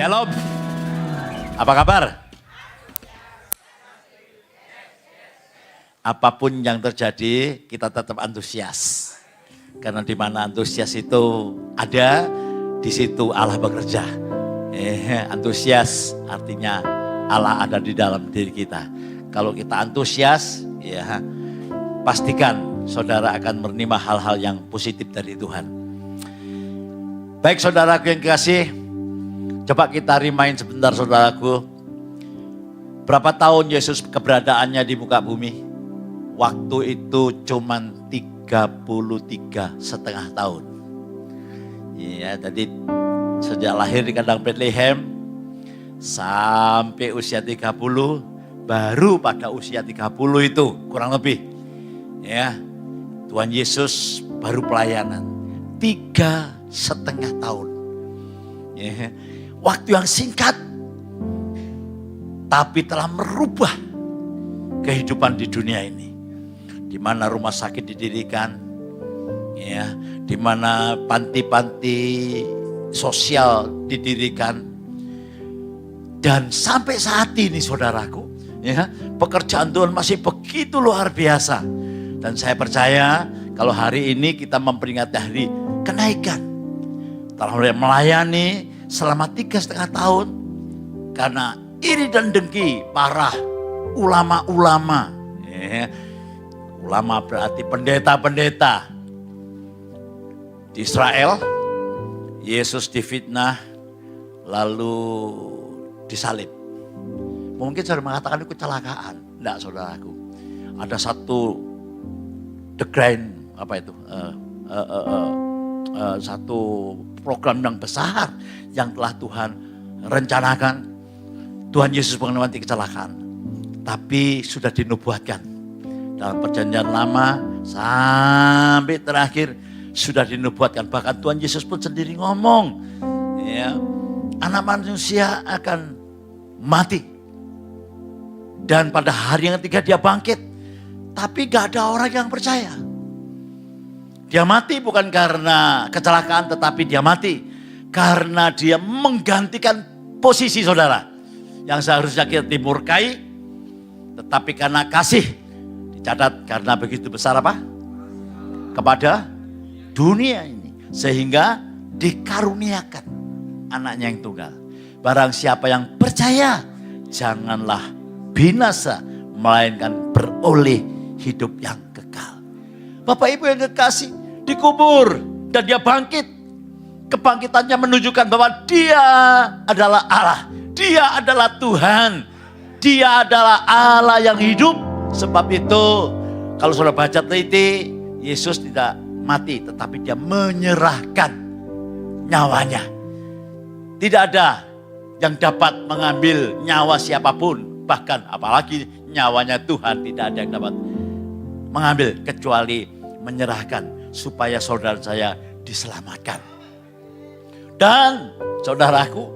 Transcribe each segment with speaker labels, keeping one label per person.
Speaker 1: Shalom. Apa kabar? Apapun yang terjadi, kita tetap antusias. Karena di mana antusias itu ada, di situ Allah bekerja. Antusias artinya Allah ada di dalam diri kita. Kalau kita antusias, ya pastikan saudara akan menerima hal-hal yang positif dari Tuhan. Baik saudaraku yang kekasih, coba kita remind sebentar saudaraku. Berapa tahun Yesus keberadaannya di muka bumi? Waktu itu cuman 33,5 tahun. Ya, tadi sejak lahir di kandang Bethlehem sampai usia 30, baru pada usia 30 itu kurang lebih. Ya, Tuhan Yesus baru pelayanan 3,5 tahun. Ya, waktu yang singkat, tapi telah merubah kehidupan di dunia ini. Di mana rumah sakit didirikan, ya, di mana panti-panti sosial didirikan, dan sampai saat ini, saudaraku, ya, pekerjaan Tuhan masih begitu luar biasa. Dan saya percaya kalau hari ini kita memperingati hari kenaikan, telah melayani selama 3,5 tahun, karena iri dan dengki para ulama-ulama. Ya. Ulama berarti pendeta-pendeta di Israel. Yesus difitnah lalu disalib. Mungkin saudara mengatakan itu kecelakaan. Tidak saudaraku. Ada satu satu program yang besar yang telah Tuhan rencanakan. Tuhan Yesus mengalami kecelakaan. Tapi sudah dinubuatkan. Dalam perjanjian lama sampai terakhir sudah dinubuatkan. Bahkan Tuhan Yesus pun sendiri ngomong, ya, anak manusia akan mati. Dan pada hari yang ketiga dia bangkit. Tapi gak ada orang yang percaya. Dia mati bukan karena kecelakaan, tetapi dia mati karena dia menggantikan posisi saudara. Yang seharusnya kita dimurkai, tetapi karena kasih. Catat, karena begitu besar apa? Kepada dunia ini. Sehingga dikaruniakan anaknya yang tunggal. Barang siapa yang percaya, janganlah binasa, melainkan beroleh hidup yang kekal. Bapak Ibu yang kekasih, dikubur dan dia bangkit. Kebangkitannya menunjukkan bahwa dia adalah Allah. Dia adalah Tuhan. Dia adalah Allah yang hidup. Sebab itu kalau saudara baca teliti, Yesus tidak mati tetapi dia menyerahkan nyawanya. Tidak ada yang dapat mengambil nyawa siapapun, bahkan apalagi nyawanya Tuhan tidak ada yang dapat mengambil kecuali menyerahkan supaya saudara saya diselamatkan. Dan saudaraku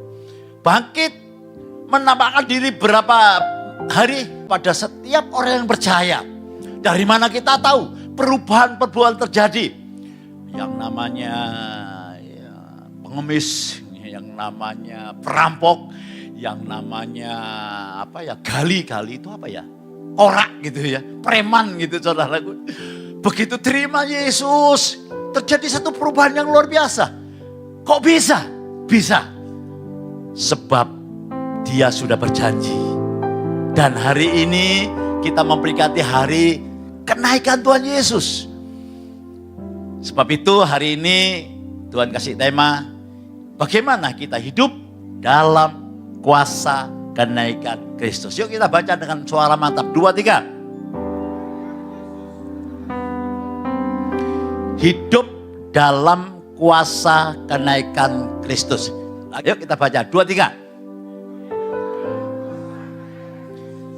Speaker 1: bangkit menampakkan diri berapa hari pada setiap orang yang percaya. Dari mana kita tahu perubahan-perubahan terjadi? Yang namanya ya, pengemis, yang namanya perampok, yang namanya apa ya, gali itu apa ya? Korak gitu ya, preman gitu saudaraku. Begitu terima Yesus, terjadi satu perubahan yang luar biasa. Kok bisa? Bisa. Sebab dia sudah berjanji. Dan hari ini kita memperingati hari kenaikan Tuhan Yesus. Sebab itu hari ini Tuhan kasih tema, bagaimana kita hidup dalam kuasa kenaikan Kristus. Yuk kita baca dengan suara mantap. 2, 3. Hidup dalam kuasa kenaikan Kristus. Yuk kita baca 2, 3.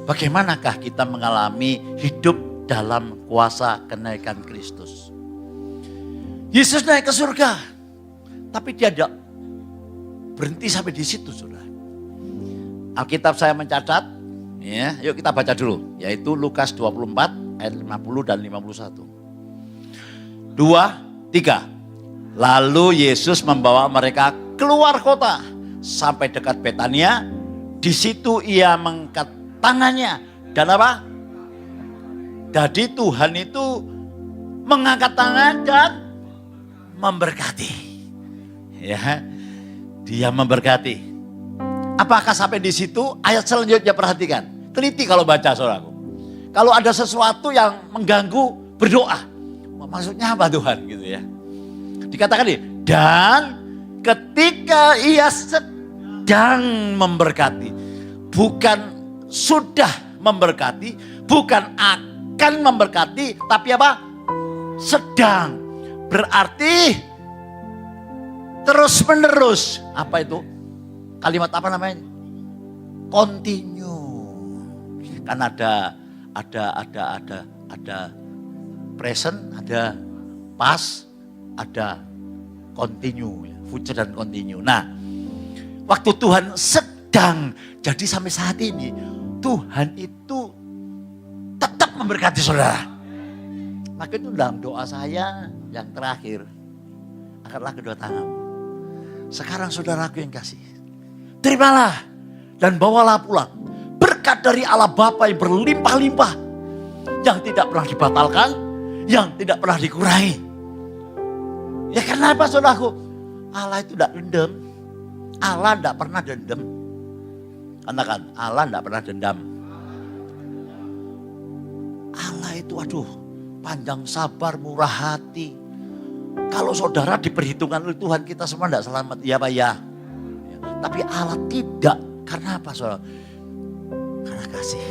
Speaker 1: Bagaimanakah kita mengalami hidup dalam kuasa kenaikan Kristus? Yesus naik ke surga, tapi dia tidak berhenti sampai di situ, saudara. Alkitab saya mencatat, ya, yuk kita baca dulu, yaitu Lukas 24 ayat 50 dan 51. 2, 3. Lalu Yesus membawa mereka keluar kota sampai dekat Betania. Di situ ia mengangkat tangannya dan apa? Jadi Tuhan itu mengangkat tangan dan memberkati. Ya, dia memberkati. Apakah sampai di situ? Ayat selanjutnya perhatikan. Teliti kalau baca, saudaraku. Kalau ada sesuatu yang mengganggu, berdoa. Maksudnya apa Tuhan gitu ya? Dikatakan nih, dan ketika ia sedang memberkati, bukan sudah memberkati, bukan akan memberkati, tapi apa? Sedang. Berarti terus menerus. Apa itu? Kalimat apa namanya? Continue. Kan ada present, ada past, ada continue, future dan continue. Nah, waktu Tuhan sedang, jadi sampai saat ini Tuhan itu tetap memberkati saudara. Maka itu dalam doa saya yang terakhir, angkatlah kedua tanganmu. Sekarang saudaraku yang kasih, terimalah dan bawalah pulang berkat dari Allah Bapa yang berlimpah-limpah, yang tidak pernah dibatalkan, yang tidak pernah dikurangi. Ya kenapa saudaraku? Allah itu tidak dendam. Allah tidak pernah dendam. Katakan, Allah tidak pernah dendam. Allah itu panjang sabar, murah hati. Kalau saudara diperhitungkan oleh Tuhan, kita semua tidak selamat. Ya Pak ya. Tapi Allah tidak. Karena apa saudara? Karena kasih.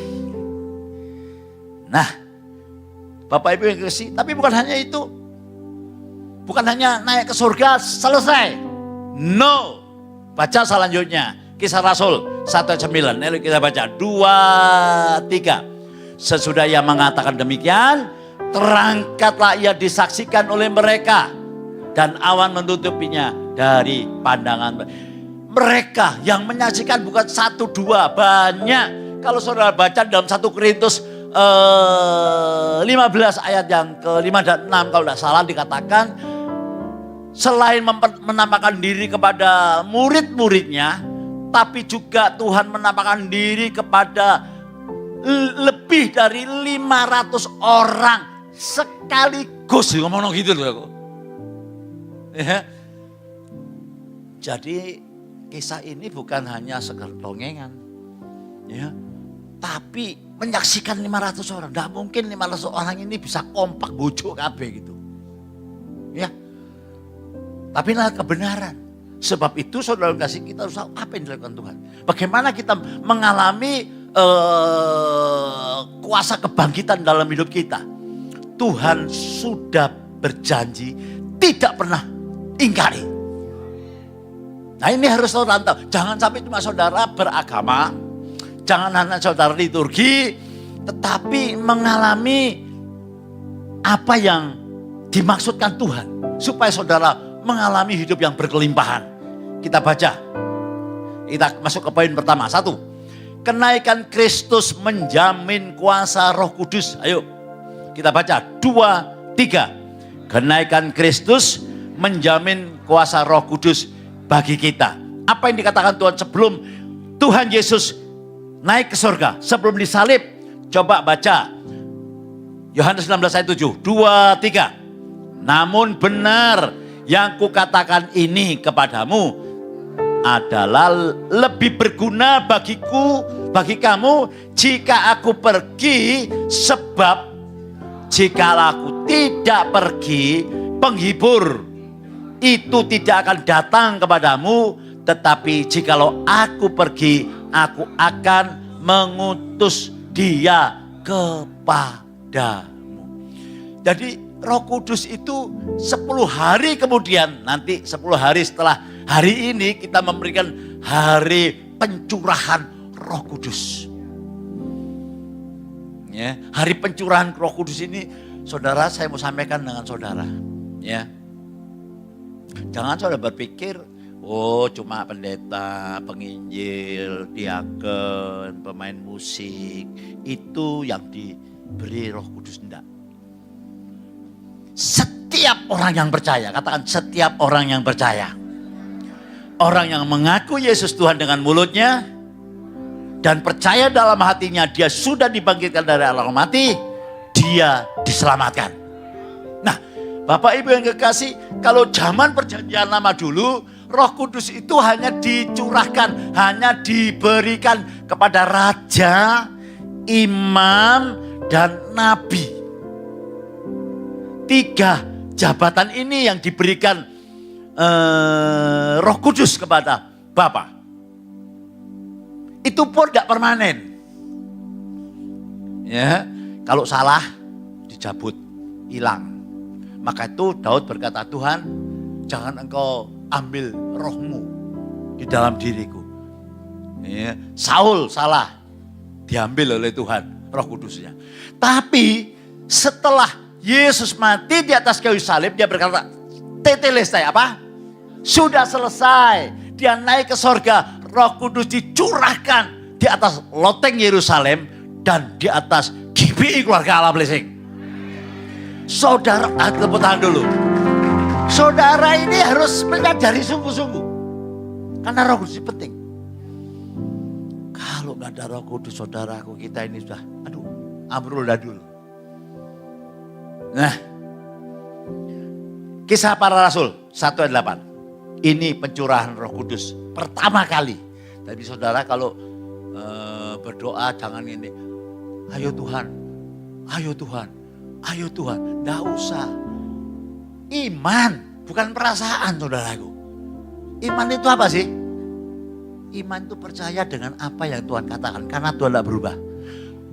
Speaker 1: Nah, Bapak Ibu yang kasih, tapi bukan hanya itu. Bukan hanya naik ke surga, selesai. No. Baca selanjutnya. Kisah Rasul 1:9. Mari kita baca. 2-3. Sesudah ia mengatakan demikian, terangkatlah ia disaksikan oleh mereka. Dan awan menutupinya dari pandangan mereka. Yang menyaksikan bukan 1-2, banyak. Kalau saudara baca dalam 1 Korintus 15 ayat yang ke-5 dan 6 kalau tidak salah dikatakan, selain menampakkan diri kepada murid-muridnya, tapi juga Tuhan menampakkan diri kepada lebih dari 500 orang sekaligus. Ngomong gitu loh aku. Ya. Jadi kisah ini bukan hanya sekedar dongengan. Ya. Tapi menyaksikan 500 orang. Tidak mungkin 500 orang ini bisa kompak bujuk kabeh gitu. Ya. Tapi inilah kebenaran. Sebab itu saudara kasih, kita harus tahu apa yang dilakukan Tuhan. Bagaimana kita mengalami kuasa kebangkitan dalam hidup kita. Tuhan sudah berjanji tidak pernah ingkari. Nah ini harus saudara tahu. Jangan sampai cuma saudara beragama, jangan hanya saudara liturgi, tetapi mengalami apa yang dimaksudkan Tuhan. Supaya saudara mengalami hidup yang berkelimpahan. Kita baca. Kita masuk ke poin pertama. 1. Kenaikan Kristus menjamin kuasa Roh Kudus. Ayo. Kita baca. 2, 3. Kenaikan Kristus menjamin kuasa Roh Kudus bagi kita. Apa yang dikatakan Tuhan sebelum Tuhan Yesus naik ke surga, sebelum disalib? Coba baca. Yohanes 16 ayat 7. 2, 3. Namun benar yang kukatakan ini kepadamu adalah lebih berguna bagiku, bagi kamu jika aku pergi, sebab jika aku tidak pergi, penghibur itu tidak akan datang kepadamu, tetapi jikalau aku pergi, aku akan mengutus dia kepadamu. Jadi Roh Kudus itu 10 hari kemudian, nanti 10 hari setelah hari ini kita memberikan hari pencurahan Roh Kudus. Ya, hari pencurahan Roh Kudus ini, saudara, saya mau sampaikan dengan saudara. Ya, jangan saudara berpikir, oh cuma pendeta, penginjil, diaken, pemain musik, itu yang diberi Roh Kudus. Enggak. Setiap orang yang percaya, katakan setiap orang yang percaya. Orang yang mengaku Yesus Tuhan dengan mulutnya dan percaya dalam hatinya dia sudah dibangkitkan dari orang mati, dia diselamatkan. Nah, Bapak Ibu yang kekasih, kalau zaman perjanjian lama dulu, Roh Kudus itu hanya dicurahkan, hanya diberikan kepada raja, imam, dan nabi. 3 jabatan ini yang diberikan Roh Kudus kepada Bapa. Itu pun gak permanen. Ya, kalau salah dicabut, hilang. Maka itu Daud berkata, Tuhan, jangan engkau ambil rohmu di dalam diriku. Ya, Saul salah, diambil oleh Tuhan Roh Kudusnya. Tapi setelah Yesus mati di atas kayu salib, dia berkata, tetelestai, apa? Sudah selesai. Dia naik ke sorga, Roh Kudus dicurahkan di atas loteng Yerusalem dan di atas GBI keluarga Allah Blessing. Saudara, tepuk tangan dulu. Saudara ini harus menyadari sungguh-sungguh. Karena Roh Kudus penting. Kalau nggak ada Roh Kudus, saudaraku, kita ini sudah, amburadul. Nah, Kisah Para Rasul 1 ayat 8. Ini pencurahan Roh Kudus pertama kali. Tapi saudara kalau berdoa jangan ini, ayo Tuhan, ayo Tuhan, ayo Tuhan. Nggak usah. Iman, bukan perasaan saudaraku. Iman itu apa sih? Iman itu percaya dengan apa yang Tuhan katakan. Karena Tuhan tidak berubah.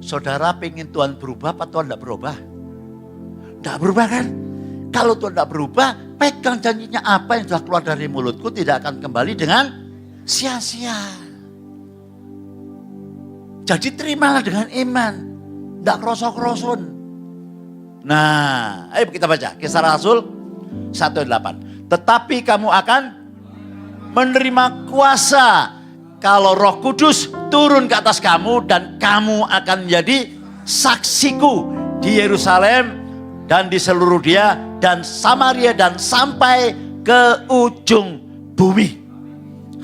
Speaker 1: Saudara pengen Tuhan berubah apa Tuhan tidak berubah? Tidak berubah kan? Kalau Tuhan tidak berubah, pegang janjinya, apa yang sudah keluar dari mulutku tidak akan kembali dengan sia-sia. Jadi terimalah dengan iman. Tidak krosok-kroson. Nah, ayo kita baca. Kisah Rasul 1:8. Tetapi kamu akan menerima kuasa kalau Roh Kudus turun ke atas kamu, dan kamu akan menjadi saksiku di Yerusalem dan di seluruh dia dan Samaria dan sampai ke ujung bumi.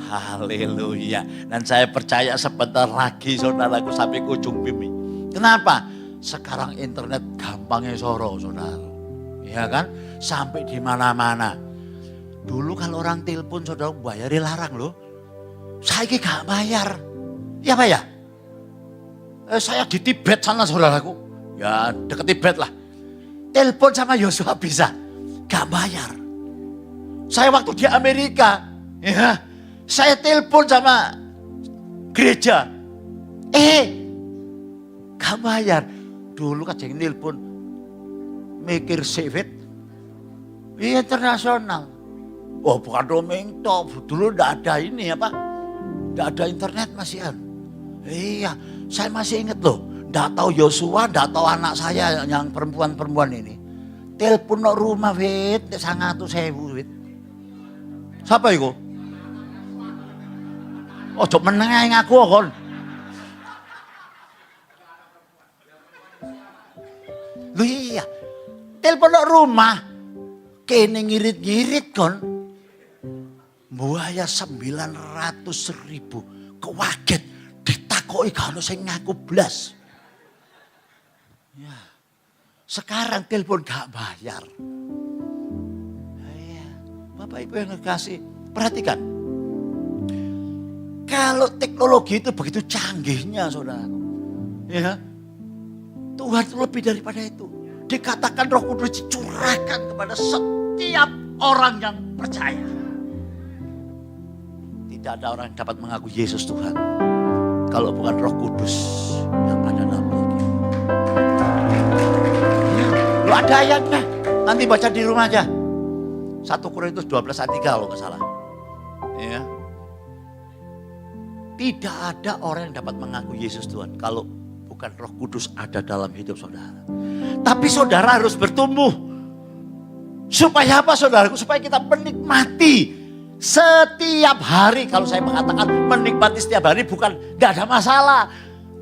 Speaker 1: Haleluya. Dan saya percaya sebentar lagi saudaraku sampai ke ujung bumi. Kenapa? Sekarang internet gampangnya soro saudara. Ya kan? Sampai di mana-mana. Dulu kalau orang telepon saudara bayar larang loh. Saya ini gak bayar. Ya Pak ya? Saya di Tibet sana saudaraku. Ya deket Tibet lah. Telepon sama Yosua bisa, gak bayar. Saya waktu di Amerika, ya, saya telepon sama gereja, gak bayar. Dulu kan yang telepon, mikir sewet, internasional. Oh bukan roaming top, dulu gak ada ini apa, gak ada internet masihan. Iya, saya masih ingat loh. Nggak tahu Yosua, nggak tahu anak saya yang perempuan-perempuan ini. Telepon no rumah wit, 100.000 wit. Siapa itu? Oh, coba menengah ngaku kon. Lu iya, telepon no rumah, kene ngirit-ngirit kon. Buaya 900.000, kewaget, ditakoi kalau saya ngaku blas. Ya, sekarang telepon gak bayar. Ya, Bapak Ibu yang kekasih, perhatikan. Kalau teknologi itu begitu canggihnya saudara. Ya, Tuhan itu lebih daripada itu. Dikatakan Roh Kudus dicurahkan kepada setiap orang yang percaya. Tidak ada orang yang dapat mengaku Yesus Tuhan kalau bukan Roh Kudus yang ada dalam diri. Lu ada ayatnya, nanti baca di rumah aja. 1 Korintus 12 ayat 3 kalau nggak salah. Ya. Tidak ada orang yang dapat mengaku Yesus Tuhan kalau bukan Roh Kudus ada dalam hidup saudara. Tapi saudara harus bertumbuh. Supaya apa saudaraku? Supaya kita menikmati setiap hari. Kalau saya mengatakan menikmati setiap hari bukan gak ada masalah.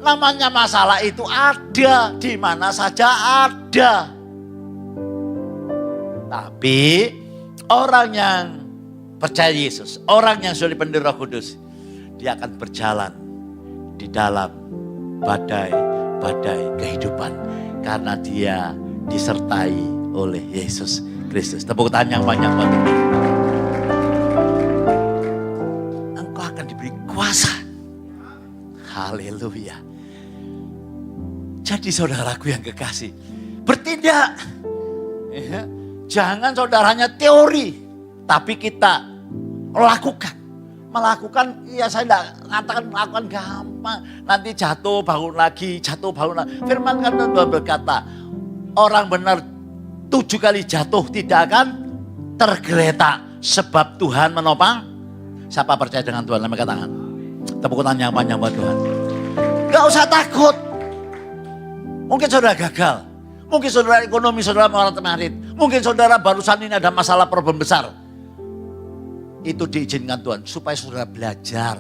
Speaker 1: Namanya masalah itu ada, di mana saja ada. Tapi orang yang percaya Yesus, orang yang sudah dipenuhi Roh Kudus, dia akan berjalan di dalam badai-badai kehidupan karena dia disertai oleh Yesus Kristus. Tepuk tangan yang banyak buat Tuhan. Engkau akan diberi kuasa. Haleluya. Jadi saudaraku yang kekasih, bertindak. Ya. Jangan saudaranya teori, tapi kita lakukan. Melakukan, ya saya tidak katakan melakukan gampang. Nanti jatuh bangun lagi, jatuh bangun lagi. Firman kan Tuhan berkata, orang benar 7 kali jatuh tidak akan tergeletak. Sebab Tuhan menopang. Siapa percaya dengan Tuhan? Lambaikan tangan. Tepuk tangan yang panjang buat Tuhan. Gak usah takut. Mungkin saudara gagal. Mungkin saudara ekonomi saudara mengarit. Mungkin saudara barusan ini ada masalah problem besar. Itu diizinkan Tuhan supaya saudara belajar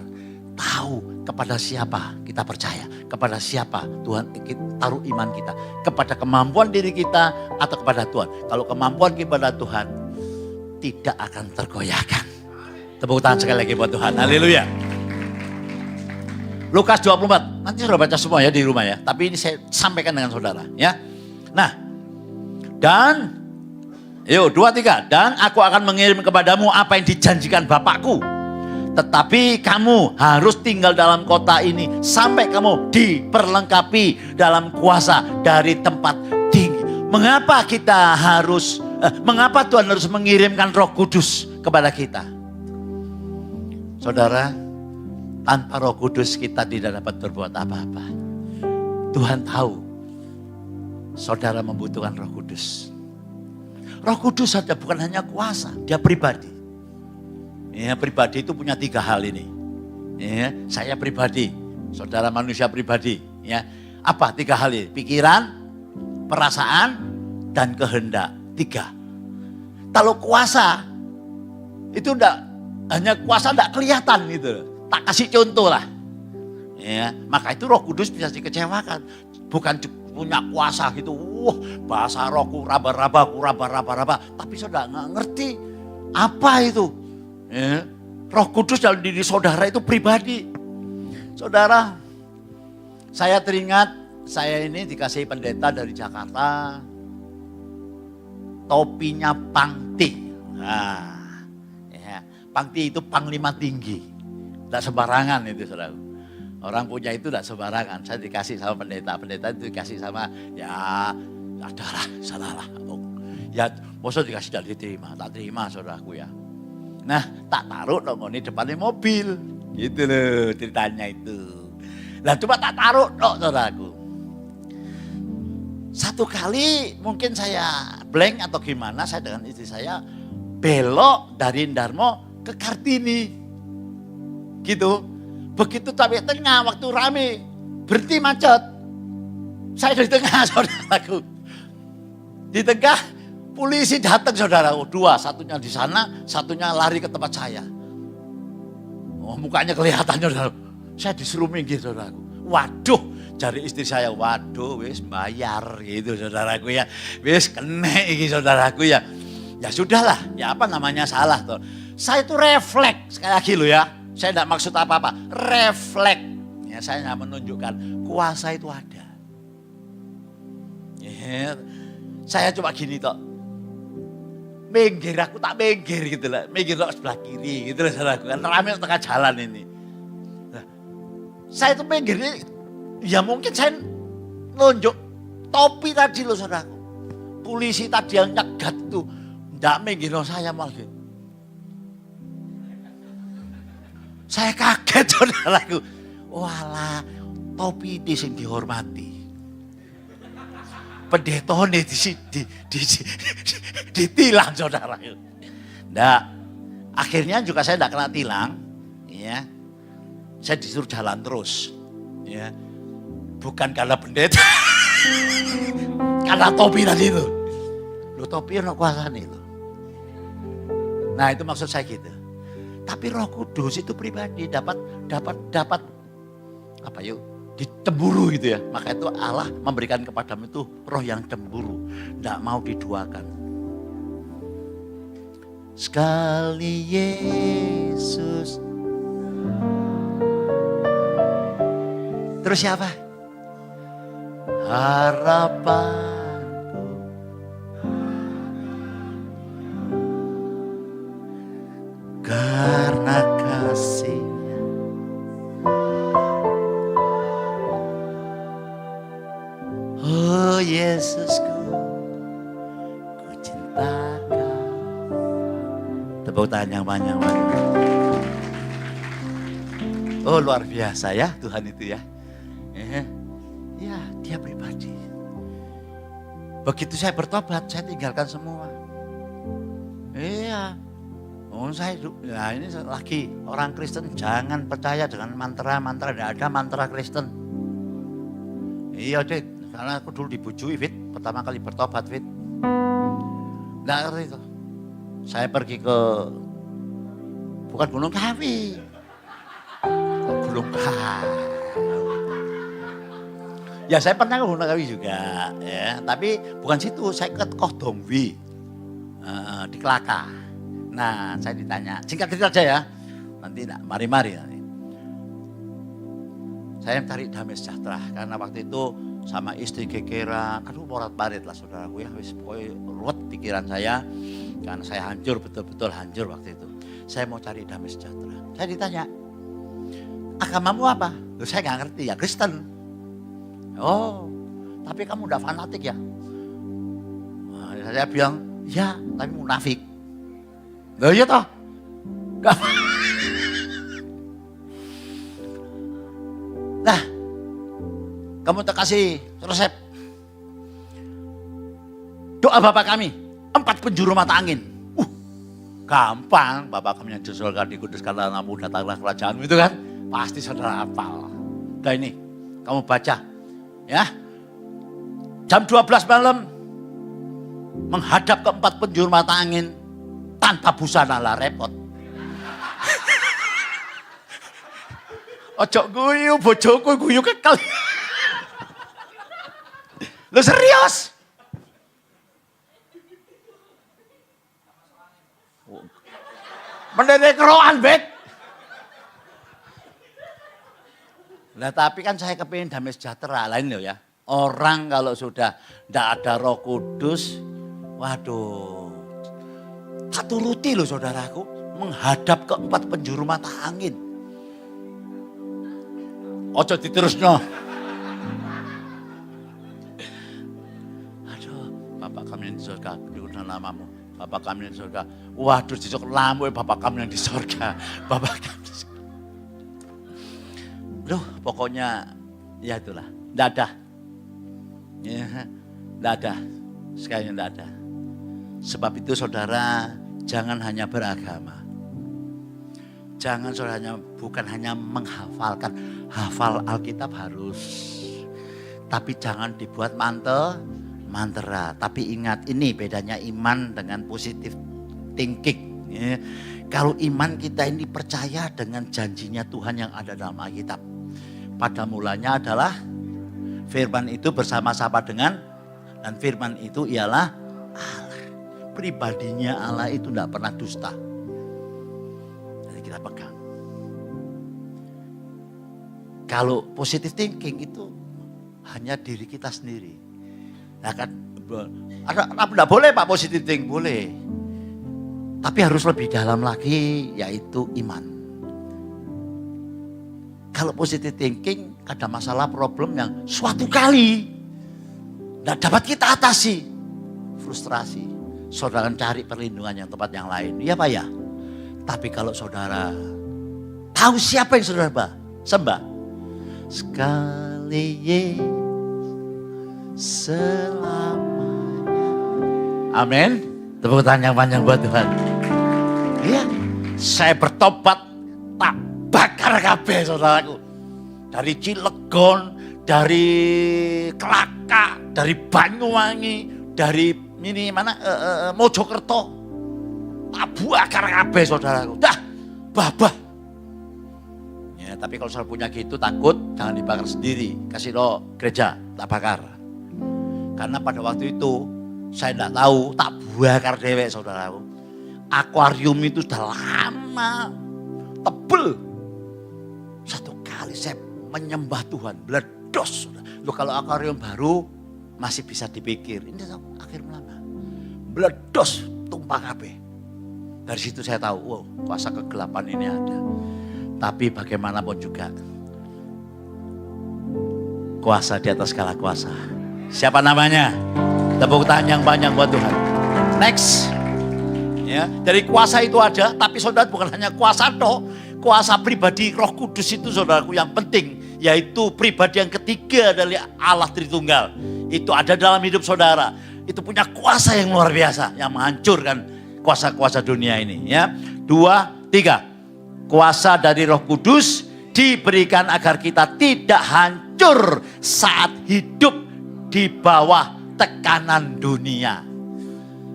Speaker 1: tahu kepada siapa kita percaya, kepada siapa Tuhan kita taruh iman kita, kepada kemampuan diri kita atau kepada Tuhan. Kalau kemampuan kepada Tuhan tidak akan tergoyahkan. Tepuk tangan sekali lagi buat Tuhan. Haleluya. Lukas 24. Nanti saudara baca semua ya di rumah ya. Tapi ini saya sampaikan dengan saudara ya. Nah, dan yuk 2, 3. Dan aku akan mengirim kepadamu apa yang dijanjikan Bapakku. Tetapi kamu harus tinggal dalam kota ini sampai kamu diperlengkapi dalam kuasa dari tempat tinggi. Mengapa Tuhan harus mengirimkan Roh Kudus kepada kita? Saudara, tanpa Roh Kudus kita tidak dapat berbuat apa-apa. Tuhan tahu saudara membutuhkan Roh Kudus. Roh Kudus saja bukan hanya kuasa, dia pribadi. Ya, pribadi itu punya 3 hal ini. Ya, saya pribadi, saudara manusia pribadi. Ya, apa 3 hal ini? Pikiran, perasaan, dan kehendak. 3. Kalau kuasa itu hanya kuasa tidak kelihatan gitu. Tak kasih contoh lah. Ya, maka itu Roh Kudus bisa dikecewakan. Bukan punya kuasa gitu, bahasa rohku raba-raba. Tapi saudara nggak ngerti apa itu. Ya, Roh Kudus dalam diri saudara itu pribadi. Saudara, saya teringat saya ini dikasih pendeta dari Jakarta, topinya Pangti. Nah, ya, Pangti itu panglima tinggi, tidak sembarangan itu saudara. Orang punya itu tidak sembarangan. Saya dikasih sama pendeta itu dikasih sama ya adalah salah. Ya maksud dikasih dari diterima, tak terima saudaraku ya. Nah tak taruh dong ini depannya mobil, gitu loh ceritanya itu. Nah coba tak taruh dong saudaraku. Satu kali mungkin saya blank atau gimana, saya dengan istri saya belok dari Darmo ke Kartini, gitu. Begitu sampai tengah waktu rame, berhenti macet. Saya di tengah saudaraku. Di tengah polisi datang saudara. 2, satunya di sana, satunya lari ke tempat saya. Oh mukanya kelihatan saudara. Saya disuruh minggir saudaraku. Waduh, jari istri saya, waduh wis bayar gitu saudaraku ya. Wis kena ini saudaraku ya. Ya sudahlah, ya apa namanya salah toh. Saya itu refleks sekali lagi loh ya. Saya tidak maksud apa-apa, refleks. Ya, saya tidak menunjukkan kuasa itu ada. Ya, saya coba gini toh, minggir aku tak minggir gitu lah, minggir toh sebelah kiri gitu lah saudaraku. Kan ramai tengah jalan ini. Nah, saya itu minggir, ya mungkin saya nunjuk topi tadi loh saudaraku. Polisi tadi yang nyegat itu, tidak minggir loh saya malah gitu. Saya kaget saudaraku. Walah, topi ini yang dihormati. Pendeta ini ditilang saudaraku. Nggak, akhirnya juga saya tidak kena tilang. Ya. Saya disuruh jalan terus. Ya. Bukan karena pendeta. Karena topi tadi itu. Loh topi yang kuasa nih loh. Nah itu maksud saya gitu. Tapi Roh Kudus itu pribadi dapat apa yuk ditemburu gitu ya. Maka itu Allah memberikan kepadamu itu roh yang cemburu, tidak mau diduakan. sekali Yesus. Terus siapa? Harapanku. Karena kasih-Nya. Oh Yesusku, ku cinta Kau. Tepuk tangan yang banyak. Oh luar biasa ya Tuhan itu ya. Ya dia pribadi. Begitu saya bertobat, saya tinggalkan semua. Iya. Oh saya, nah ini lagi orang Kristen jangan percaya dengan mantra-mantra. Tidak ada mantra Kristen. Iya deh, karena aku dulu dibujui Fit, pertama kali bertobat Fit. Nggak ngerti itu. Saya pergi ke, bukan Gunung Kawi. Gunung Kawi. Ya saya pernah ke Gunung Kawi juga, ya. Tapi bukan situ, saya ke Kohdongwi di Kelaka. Nah, saya ditanya, singkat cerita aja ya. Nanti mari-mari nanti. Saya cari damai sejahtera karena waktu itu sama istri kekera, aduh porat-parit lah saudaraku ya, wis pokoknya ruwet pikiran saya karena saya hancur, betul-betul hancur waktu itu. Saya mau cari damai sejahtera. Saya ditanya, agamamu apa? Loh, saya nggak ngerti ya, Kristen. Oh, tapi kamu udah fanatik ya? Nah, saya bilang, ya, tapi munafik. Loh iya toh? Nah, kamu tak kasih resep. Doa Bapa kami, 4 penjuru mata angin. Gampang, Bapa kami yang di surga dikuduskanlah namamu, datanglah kerajaanmu itu kan. Pasti saudara hafal. Nah ini, kamu baca. Ya, jam 12 malam menghadap ke 4 penjuru mata angin tanpa busana lah repot. Ojo guyu, bojoku guyu kekal. Lu serius? Mendene keroan bet. Nah tapi kan saya kepingin damai sejahtera lain loh ya. Orang kalau sudah tidak ada Roh Kudus, waduh, tak turuti loh saudaraku, menghadap ke 4 penjuru mata angin. Ojo diterusno. Aduh, Bapak kami yang di surga, dikuduskan namamu. Bapak kami yang di surga. Waduh, dicok lamu Bapak kami yang di surga. Bapak kami di surga. Duh, pokoknya ya itulah, tidak ada. Ya, tidak ada, sekalian tidak ada. Sebab itu saudara jangan hanya beragama. Jangan saudara bukan hanya menghafalkan, hafal Alkitab harus. Tapi jangan dibuat mantra. Tapi ingat ini bedanya iman dengan positive thinking. Ya. Kalau iman kita ini percaya dengan janjinya Tuhan yang ada dalam Alkitab. Pada mulanya adalah firman itu bersama-sama dengan, dan firman itu ialah Allah. Pribadinya Allah itu tidak pernah dusta. Jadi kita pegang. Kalau positive thinking itu hanya diri kita sendiri. Nah kan, tidak boleh Pak positive thinking, boleh. Tapi harus lebih dalam lagi, yaitu iman. Kalau positive thinking ada masalah problem yang suatu kali tidak dapat kita atasi. Frustrasi. Saudara cari perlindungan yang tempat yang lain. Iya Pak ya. Tapi kalau saudara tahu siapa yang saudara sembah. Sekali Yesus selamanya. Amin. Tepuk tangan yang panjang buat Tuhan. Iya. Saya bertobat tak bakar kabeh saudaraku. Dari Cilegon, dari Kelaka, dari Banyuwangi, dari ini mana Mojokerto. Tak bakar kabeh saudaraku. Dah, babah. Ya, tapi kalau saudara punya gitu takut jangan dibakar sendiri. Kasih lo gereja, tak bakar. Karena pada waktu itu saya tidak tahu, tak bakar dewek saudaraku. akuarium itu sudah lama, tebel. Satu kali saya menyembah Tuhan, meledos. Loh kalau akuarium baru masih bisa dipikir, ini akhir lama. Meledos, tumpah kabeh. Dari situ saya tahu, wow, kuasa kegelapan ini ada. Tapi bagaimanapun juga, kuasa di atas segala kuasa. Siapa namanya? Tepuk tangan yang banyak buat Tuhan. Next. Ya, dari kuasa itu ada, tapi saudara bukan hanya kuasa toh, kuasa pribadi Roh Kudus itu saudaraku yang penting, yaitu pribadi yang ketiga dari Allah Tritunggal. Itu ada dalam hidup saudara. Itu punya kuasa yang luar biasa, yang menghancurkan kuasa-kuasa dunia ini. Ya, 2, 3. Kuasa dari Roh Kudus diberikan agar kita tidak hancur saat hidup di bawah tekanan dunia.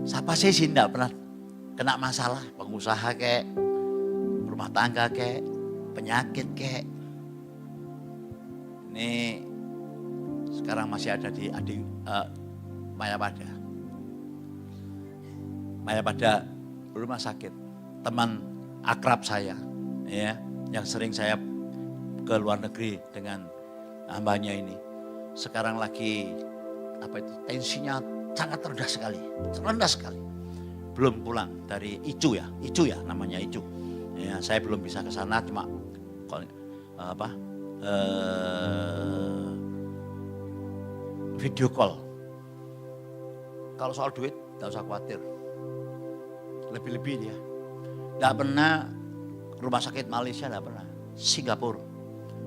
Speaker 1: Siapa sih tidak pernah kena masalah, pengusaha kek, rumah tangga kek, penyakit kek. Ini sekarang masih ada di Mayapada. Mayapada rumah sakit, teman akrab saya, ya, yang sering saya ke luar negeri dengan hambanya ini. Sekarang lagi tensinya sangat rendah sekali. Belum pulang dari Icu ya namanya Icu. Ya, saya belum bisa ke sana, cuma video call. Kalau soal duit gak usah khawatir, lebih-lebih dia. Gak pernah rumah sakit Malaysia, gak pernah. Singapura,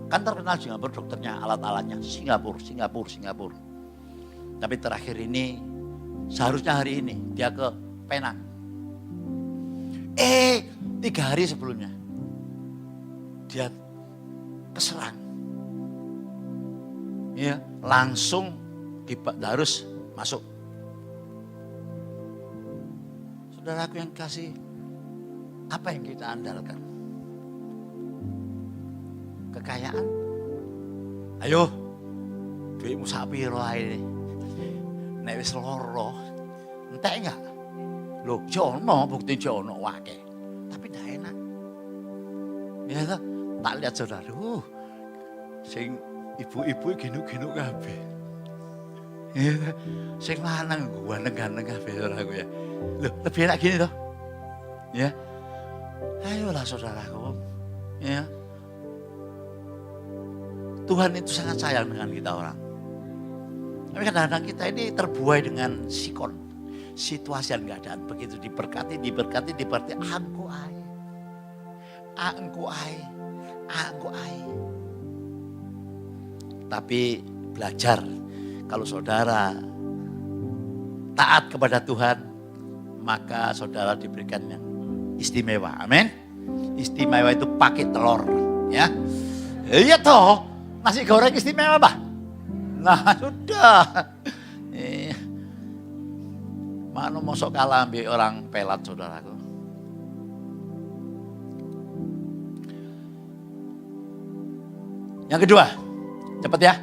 Speaker 1: kan terkenal Singapura dokternya, alat-alatnya. Singapura. Tapi terakhir ini, seharusnya hari ini dia ke Penang. 3 hari sebelumnya dia keserang. Ya, langsung harus masuk. Saudaraku yang kasih, apa yang kita andalkan? Kekayaan? Ayo, duitmu sapiro ae. Nek wis loro, entek enggak? Loh, jono, bukti jono wake. Tapi enggak enak. Ya tak lihat saudara, sing ibu-ibu ginu-ginu kabeh. Ya, sing lanang ganteng-ganteng kabeh saudaraku ya. Loh, lebih enak gini toh. Ya. Ayolah saudaraku. Ya. Tuhan itu sangat sayang dengan kita orang. Tapi kadang-kadang kita ini terbuai dengan sikon. Situasi dan keadaan. Begitu diberkati. Angku ai. Tapi belajar. Kalau saudara taat kepada Tuhan, maka saudara diberikan yang istimewa. Amin. Istimewa itu pakai telur. Ya. Iya toh. Nasi goreng istimewa Pak. Nah sudah. Mana mosok kalah ambil orang pelat saudaraku. Yang kedua, cepet ya.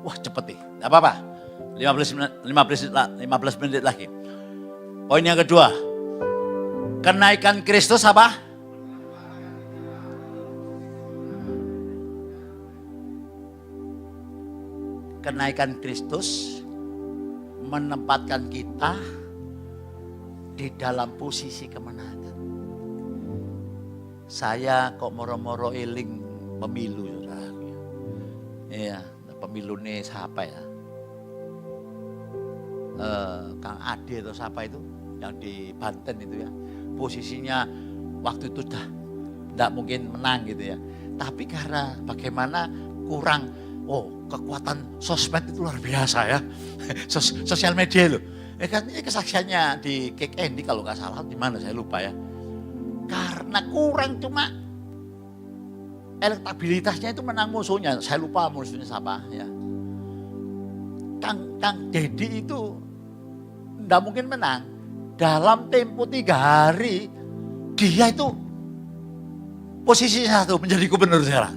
Speaker 1: Wah cepet nih, gak apa-apa. 15 menit lagi. Poin yang kedua, kenaikan Kristus apa? Kenaikan Kristus menempatkan kita di dalam posisi kemenangan. Saya kok moro-moro eling pemilu, saudara. Iya, pemilu ini siapa ya? Kang Ade atau siapa itu yang di Banten itu ya. Posisinya waktu itu tidak mungkin menang gitu ya. Tapi karena bagaimana kurang, kekuatan sosmed itu luar biasa ya. Sosial media loh. Kan ini kesaksiannya di Kick Andy kalau nggak salah, di mana saya lupa ya. Karena kurang cuma elektabilitasnya itu menang musuhnya. Saya lupa musuhnya siapa ya. Kang Dedi itu nggak mungkin menang. Dalam tempo 3 hari dia itu posisi 1 menjadi gubernur sekarang.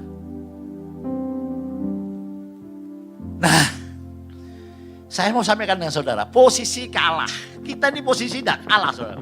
Speaker 1: Nah, saya mau sampaikan dengan saudara, posisi kalah. Kita ini posisi tidak kalah saudara.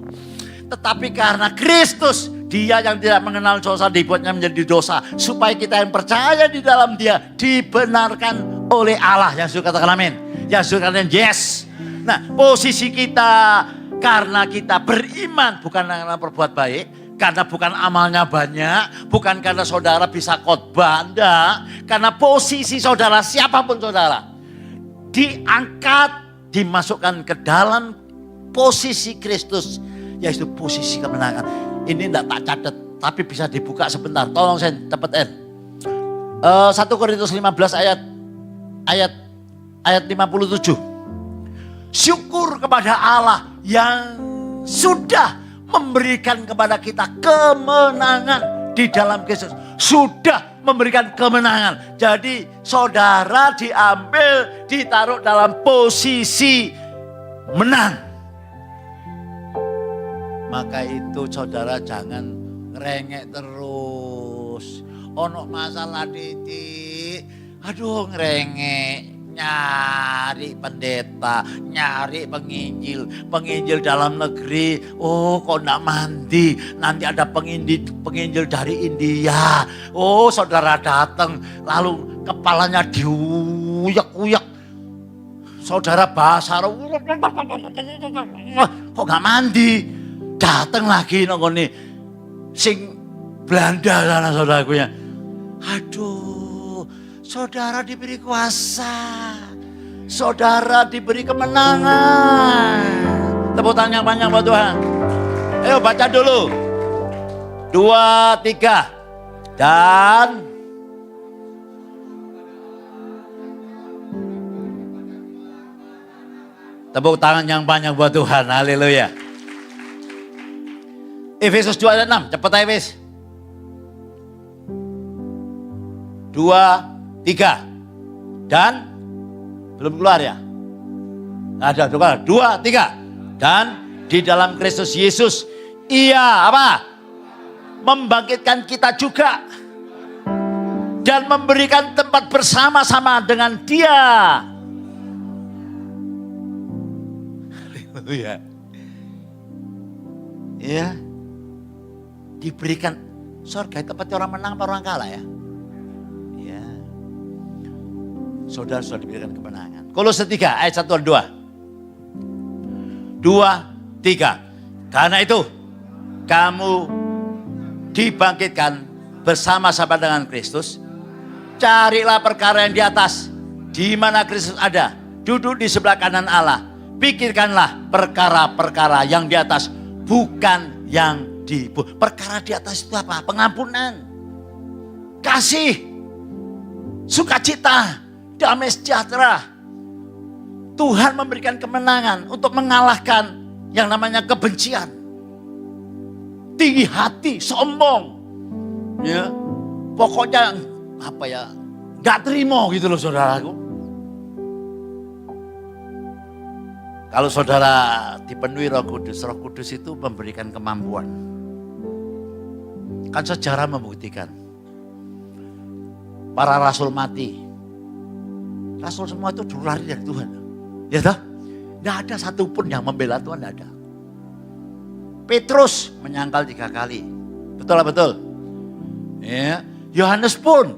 Speaker 1: Tetapi karena Kristus, Dia yang tidak mengenal dosa dibuatnya menjadi dosa, supaya kita yang percaya di dalam Dia dibenarkan oleh Allah. Yang suka katakan amin. Yang suka katakan yes. Nah, posisi kita karena kita beriman, bukan karena berbuat baik, karena bukan amalnya banyak, bukan karena saudara bisa khotbah, enggak. Karena posisi saudara, siapapun saudara, diangkat, dimasukkan ke dalam posisi Kristus, yaitu posisi kemenangan. Ini enggak tak catat, tapi bisa dibuka sebentar. Tolong saya cepetin. 1 Korintus 15 ayat 57. Syukur kepada Allah yang sudah memberikan kepada kita kemenangan di dalam Kristus. Sudah memberikan kemenangan. Jadi saudara diambil, ditaruh dalam posisi menang. Maka itu saudara jangan ngerengek terus. Ono masalah titik, aduh ngerengek. Nyari pendeta, nyari penginjil dalam negeri. Oh kok enggak mandi, nanti ada penginjil dari India. Oh saudara datang, lalu kepalanya diuyak-uyak. Saudara basar, kok enggak mandi. Datang lagi nongoni sing Belanda sana saudarakunya. Aduh, saudara diberi kuasa, saudara diberi kemenangan. Tepuk tangan yang banyak buat Tuhan. Ayo baca dulu. 2, 3. Dan tepuk tangan yang banyak buat Tuhan. Haleluya. Efesus 2 ayat 6. Cepat Efes. 2, 3. Dan belum keluar ya? Ada keluar. 2, 3. Dan di dalam Kristus Yesus, Ia apa? Membangkitkan kita juga dan memberikan tempat bersama-sama dengan Dia. Haleluya. Ya. Diberikan surga tempatnya orang menang atau orang kalah ya? Ya. Saudara sudah diberikan kemenangan. Kolose 3 ayat 1 dan 2. 2, 3. Karena itu kamu dibangkitkan bersama-sama dengan Kristus. Carilah perkara yang di atas, di mana Kristus ada, duduk di sebelah kanan Allah. Pikirkanlah perkara-perkara yang di atas, bukan yang perkara di atas itu apa? Pengampunan, kasih, sukacita, damai sejahtera. Tuhan memberikan kemenangan untuk mengalahkan yang namanya kebencian, tinggi hati, sombong, ya, pokoknya apa ya, nggak terima gitu loh saudaraku. Kalau saudara dipenuhi Roh Kudus itu memberikan kemampuan. Kan sejarah membuktikan. Para rasul mati. Rasul semua itu dulu lari dari Tuhan. Ya toh? Tidak ada satupun yang membela Tuhan, tidak ada. Petrus menyangkal 3 kali. Betul lah betul. Ya. Yohanes pun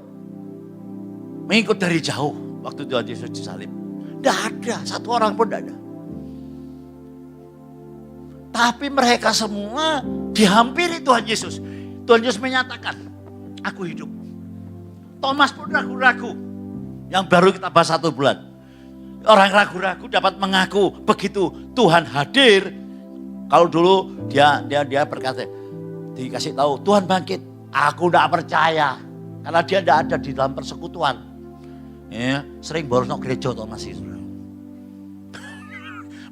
Speaker 1: mengikut dari jauh waktu Tuhan Yesus disalib. Tidak ada, satu orang pun tidak ada. Tapi mereka semua dihampiri Tuhan Yesus. Tuhan Yesus menyatakan, aku hidup. Thomas pun ragu-ragu. Yang baru kita bahas 1 bulan. Orang ragu-ragu dapat mengaku begitu Tuhan hadir. Kalau dulu dia berkata, dikasih tahu Tuhan bangkit. Aku tidak percaya. Karena dia tidak ada di dalam persekutuan. Ya, sering bolos nok gereja Thomas itu.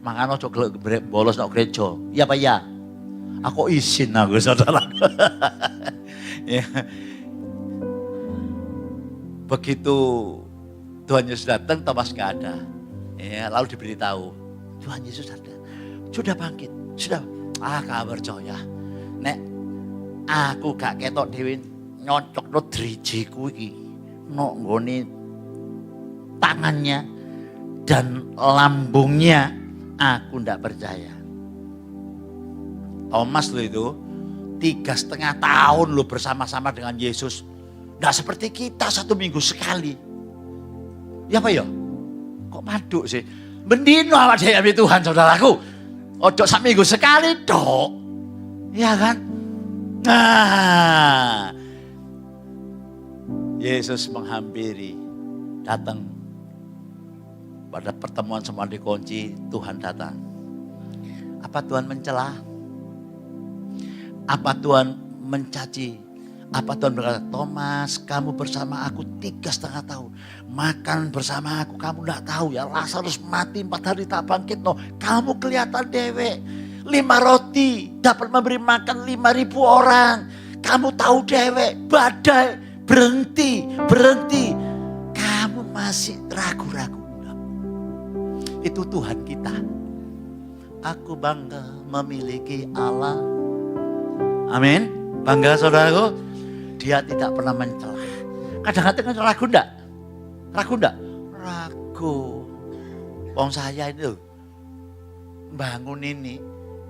Speaker 1: Makanya coba bolos nok gereja. Iya Pak ya. Aku izin aku saudara. Ya. Begitu Tuhan Yesus datang, Thomas gak ada. Ya, lalu diberitahu, Tuhan Yesus ada. Sudah bangkit, sudah. Gak percaya. Nek, aku gak ketok dewi nyocok no drijiku iki. No nggone tangannya dan lambungnya, aku ndak percaya. Thomas lo itu 3,5 tahun lo bersama-sama dengan Yesus. Nggak seperti kita 1 minggu sekali. Ya apa ya? Kok maduk sih? Bendino awak dhewe Tuhan saudaraku. Ojo 1 minggu sekali dok. Ya kan? Nah, Yesus menghampiri, datang. Pada pertemuan semua dikunci, Tuhan datang. Apa Tuhan mencela? Apa Tuhan mencaci? Apa Tuhan berkata, Thomas, kamu bersama aku 3,5 tahun. Makan bersama aku, kamu tidak tahu ya. Lazarus mati 4 hari tak bangkit. No. Kamu kelihatan dewek. 5 roti dapat memberi makan 5.000 orang. Kamu tahu dewek, badai berhenti. Kamu masih ragu-ragu. Itu Tuhan kita. Aku bangga memiliki Allah. Amin. Bangga saudaraku. Dia tidak pernah mencela. Kadang-kadang ragu enggak? Ragu enggak? Ragu. Wong saya itu bangun ini.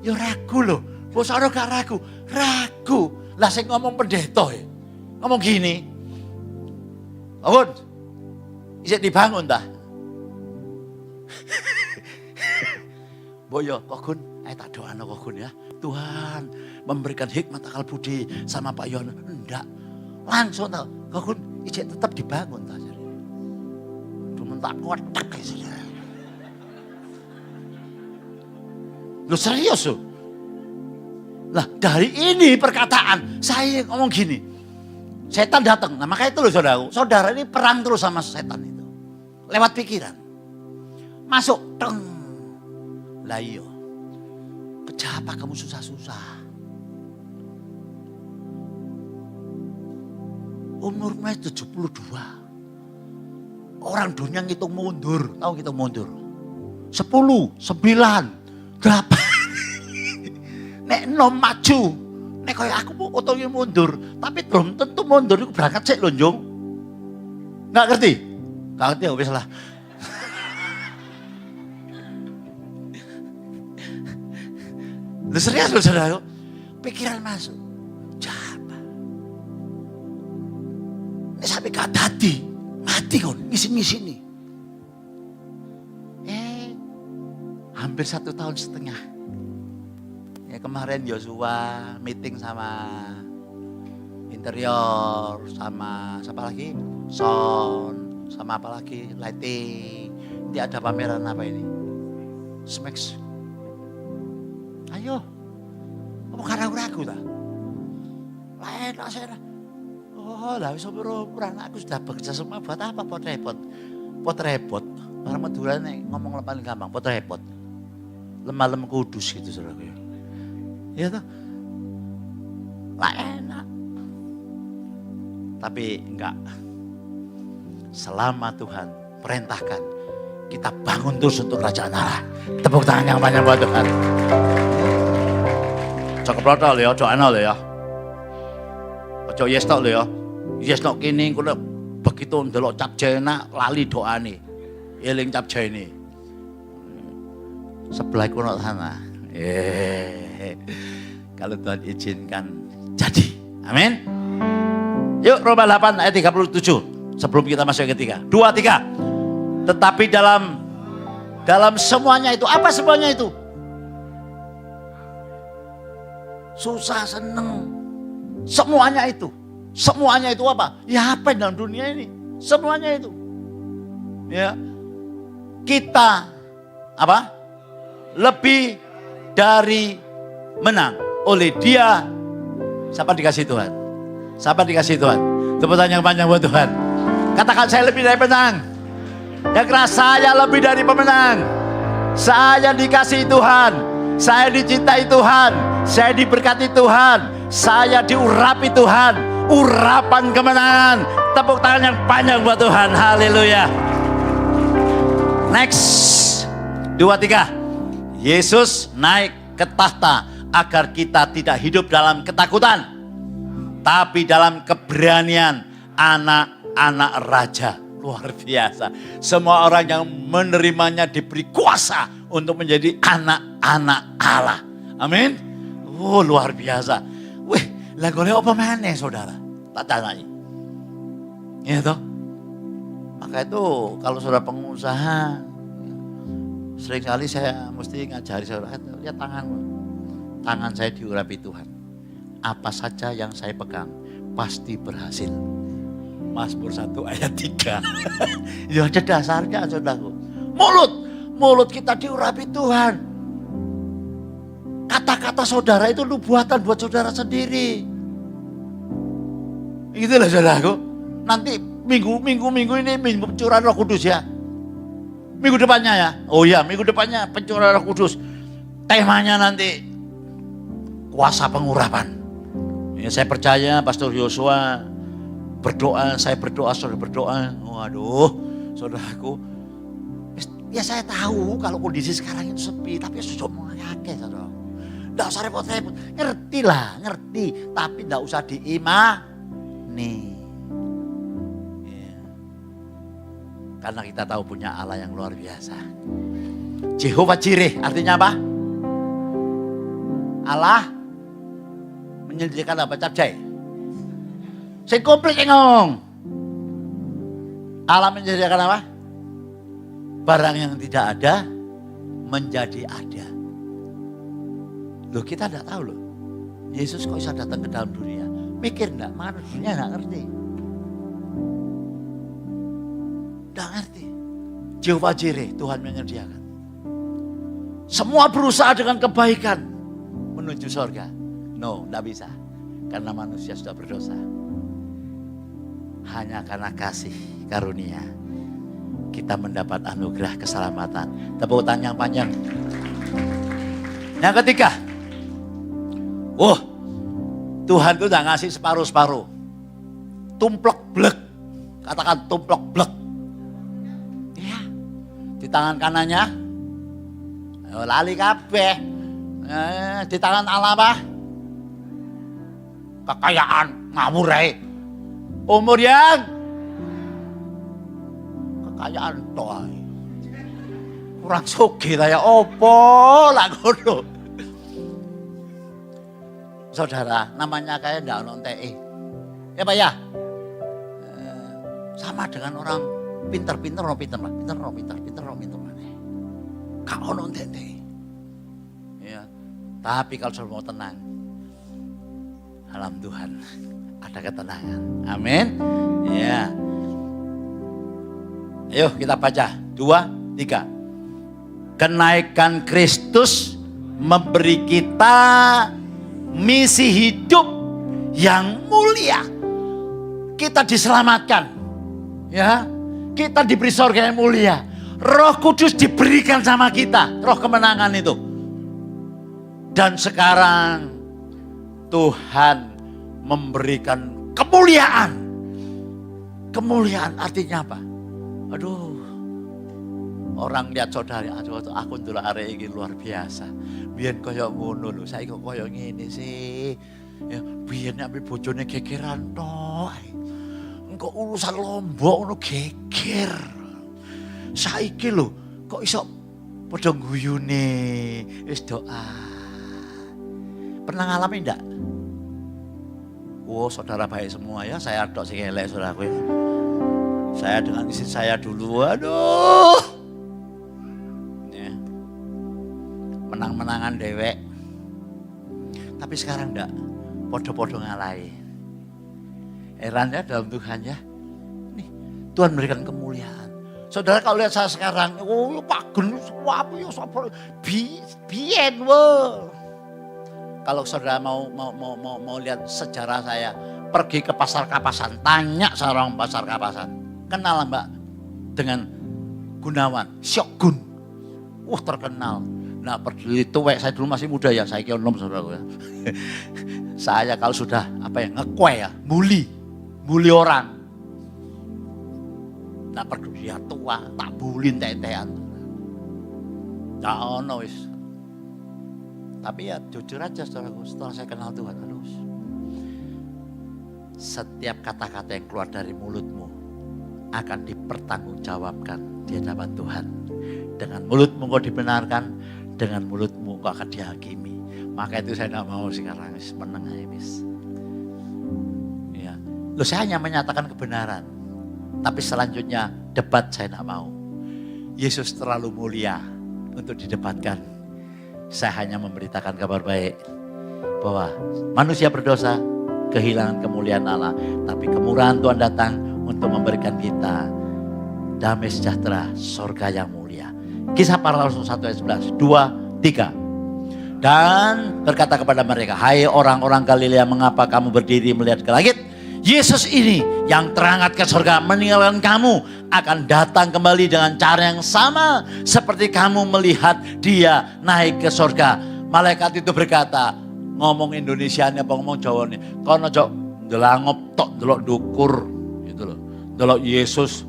Speaker 1: Ya ragu loh. Bos orang gak ragu. Ragu. Lah saya ngomong pendeta ya. Ngomong gini. Bangun. Bisa dibangun dah. Boyo, kok Gun, tak doa kok Gun ya. Tuhan memberikan hikmat akal budi sama Pak Yono. Enggak. Langsung tau, kok Gun, ijek tetap dibangun tak. Cuma tak kuat tak saja. Lu serius lu? Lah dari ini perkataan saya ngomong gini. Setan datang. Nah makanya itu loh saudara. Saudara ini perang terus sama setan itu. Lewat pikiran. Masuk. Teng. Lah iya. Kenapa kamu susah-susah? Umurmu 72. Orang dunia ngitung mundur. Tahu ngitung mundur? 10, 9, 8. Nek nom maju. Nek kaya aku mau otongnya mundur. Tapi belum tentu mundur. Aku berangkat sih lonjong. Nggak ngerti? Nggak ngerti ya salah. Lu serius lu saudara? Pikiran masuk. Siapa? Nek sampai gak tadi. Mati kon. Ngisi-ngisi nih. Hampir 1,5 tahun. Ya kemarin Yosua meeting sama interior, sama siapa lagi? Sound, sama apa lagi? Lighting. Ini ada pameran apa ini? Smax. Ayo. Kamu ragu-ragu tak? Lain saya. Oh, lah wis umur-umuran aku sudah bekerja semua buat apa pot repot? Pot repot. Orang Madura nih ngomong paling gampang, pot repot. Lemah-lemah kudus gitu saudara. Ya toh. Lah enak. Tapi enggak. Selama Tuhan perintahkan, kita bangun terus untuk kerajaan Allah. Tepuk tangan yang banyak buat Tuhan. Cakep lo ya, cok enak lo ya. Cok yes tok lo ya. Yes tok kini kulo begitu ndelok cap jena lali doane. Eling cap jene. Sebelah kuno sana. Kalau Tuhan izinkan jadi. Amin. Yuk Roma 8 ayat 37. Sebelum kita masuk ke 3. 2, 3. Tetapi dalam semuanya itu. Apa semuanya itu? Susah, seneng. Semuanya itu. Semuanya itu apa? Ya apa dalam dunia ini? Semuanya itu. Ya. Kita apa? Lebih dari menang oleh Dia. Siapa dikasih Tuhan? Siapa dikasih Tuhan? Tepuk tangan yang panjang buat Tuhan. Katakan saya lebih dari menang. Yang keras, saya lebih dari pemenang. Saya dikasih Tuhan. Saya dicintai Tuhan. Saya diberkati Tuhan. Saya diurapi Tuhan. Urapan kemenangan. Tepuk tangan yang panjang buat Tuhan. Haleluya. Next. 2, 3. Yesus naik ke tahta agar kita tidak hidup dalam ketakutan, tapi dalam keberanian anak-anak raja. Luar biasa. Semua orang yang menerimanya diberi kuasa untuk menjadi anak-anak Allah. Amin. Oh luar biasa. Wih, lah golek apa maneh saudara? Tak tanyai. Ya toh. Maka itu kalau saudara pengusaha, seringkali saya mesti ngajari saudara, lihat tanganmu. Tangan saya diurapi Tuhan. Apa saja yang saya pegang pasti berhasil. Mazmur 1 ayat 3. Ya ada dasarnya saudaraku. Mulut kita diurapi Tuhan. Kata-kata saudara itu nubuatan buat saudara sendiri. Itulah saudaraku. Nanti minggu ini minggu pencurahan Roh Kudus ya. Minggu depannya ya. Oh ya, minggu depannya pencurahan Roh Kudus. Temanya nanti kuasa pengurapan. Ya, saya percaya Pastor Yosua berdoa, saya berdoa, saudara berdoa. Waduh, saudaraku. Ya saya tahu kalau kondisi sekarang itu sepi, tapi sudah mengakeh saudara. Tidak usah repot-repot, ngerti. Tapi tidak usah diimani. Ya. Karena kita tahu punya Allah yang luar biasa. Jehovah Jireh artinya apa? Allah menyediakan apa? Capcay. Saya komplit ngomong. Allah menyediakan apa? Barang yang tidak ada menjadi ada. Loh kita tidak tahu loh. Yesus kok bisa datang ke dalam dunia. Mikir enggak? Mana dunia enggak ngerti. Enggak ngerti. Jehovah Jireh, Tuhan menyediakan. Semua berusaha dengan kebaikan menuju surga. No, enggak bisa. Karena manusia sudah berdosa. Hanya karena kasih karunia kita mendapat anugerah keselamatan. Tepuk tangan yang panjang. Yang ketiga. Tuhan itu udah ngasih separuh-separuh. Tumplek blek. Katakan tumplek blek. Ya. Di tangan kanannya. Lali kabeh. Di tangan Allah apa? Kekayaan. Ngawur ae. Umur yang kekayaan toh. Kurang sugih ta ya opo lah ngono. Saudara, namanya kayak ndak ono TE. Ya Pak ya? Sama dengan orang pinter no pinter mana. Gak ono TE. Ya. Tapi kalau sudah mau tenang, alam Tuhan ada ketenangan. Amin. Ya. Ayo kita baca 2, 3. Kenaikan Kristus memberi kita misi hidup yang mulia. Kita diselamatkan. Ya. Kita diberi surga yang mulia. Roh Kudus diberikan sama kita, roh kemenangan itu. Dan sekarang Tuhan memberikan kemuliaan. Kemuliaan artinya apa? Aduh, orang lihat saudara, aku dulu arek iki luar biasa. Biyen kaya ngono lho, saiki kok kaya ngene sih. Ya, biyen nek bojone gegeran tok. Engko urusan Lombok ngono geger. Saiki lho, kok iso padha guyune wis doa. Pernah ngalamin enggak? Oh, saudara baik semua ya, saya tok sing elek saudaraku. Saya dengan istri saya dulu, aduh. Ya. Menang-menangan dewek. Tapi sekarang enggak, podo-podo ngalahi. Heran ya dalam Tuhan ya. Nih, Tuhan memberikan kemuliaan. Saudara kalau lihat saya sekarang, oh Pak Gun, apa ya sapa biyen wo. Kalau saudara mau lihat sejarah saya, pergi ke pasar Kapasan, tanya seorang pasar Kapasan. Kenal Mbak dengan Gunawan, Syokgun. Terkenal. Nah pergi itu saya dulu masih muda ya, saya kira nom saudara. Saya kalau sudah ngekwe ya, muli orang. Nah pergi dia tua, tak bulin tetean. Tak ono wis. Tapi ya jujur aja saudaraku, setelah saya kenal Tuhan, setiap kata-kata yang keluar dari mulutmu akan dipertanggungjawabkan di hadapan Tuhan. Dengan mulutmu kau dibenarkan, dengan mulutmu kau akan dihakimi. Maka itu saya tidak mau sekarang, meneng aja wis. Ya. Loh, saya hanya menyatakan kebenaran. Tapi selanjutnya debat saya tidak mau. Yesus terlalu mulia untuk didebatkan. Saya hanya memberitakan kabar baik bahwa manusia berdosa, kehilangan kemuliaan Allah. Tapi kemurahan Tuhan datang untuk memberikan kita damai sejahtera, sorga yang mulia. Kisah Para Rasul 1 ayat 11, 2, 3. Dan berkata kepada mereka, hai orang-orang Galilea, mengapa kamu berdiri melihat ke langit? Yesus ini yang terangkat ke surga meninggalkan kamu akan datang kembali dengan cara yang sama seperti kamu melihat dia naik ke surga. Malaikat itu berkata, ngomong Indonesianya apa ngomong Jawanya? Kono jok ndelangop tok ndelok dukur gitu loh. Ndelok Yesus